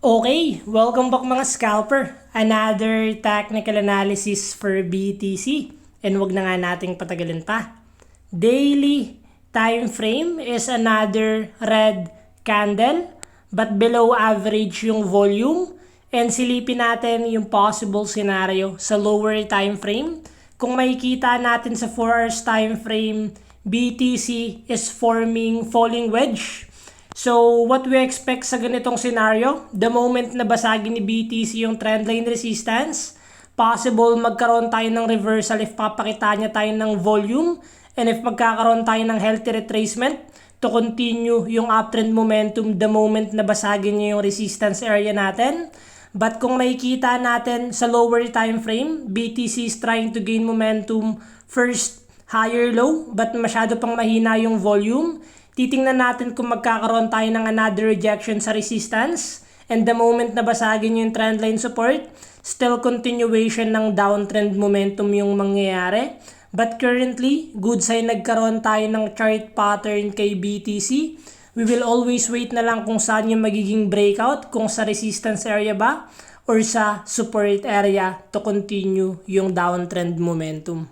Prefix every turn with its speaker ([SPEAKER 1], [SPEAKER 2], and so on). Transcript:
[SPEAKER 1] Okay, welcome back mga scalper. Another technical analysis for BTC. And wag na nga nating patagalin pa. Daily time frame is another red candle but below average yung volume. And silipin natin yung possible scenario sa lower time frame. Kung makikita natin sa 4 hours time frame, BTC is forming falling wedge. So, what we expect sa ganitong scenario, the moment na basagin ni BTC yung trendline resistance, possible magkaroon tayo ng reversal if papakita niya tayo ng volume, and if magkakaroon tayo ng healthy retracement to continue yung uptrend momentum the moment na basagin niya yung resistance area natin. But kung makikita natin sa lower time frame, BTC is trying to gain momentum first higher low, but masyado pang mahina yung volume. Titingnan natin kung magkakaroon tayo ng another rejection sa resistance. And the moment na basagin yung trendline support, still continuation ng downtrend momentum yung mangyayari. But currently, good sign nagkaroon tayo ng chart pattern kay BTC. We will always wait na lang kung saan yung magiging breakout, kung sa resistance area ba or sa support area to continue yung downtrend momentum.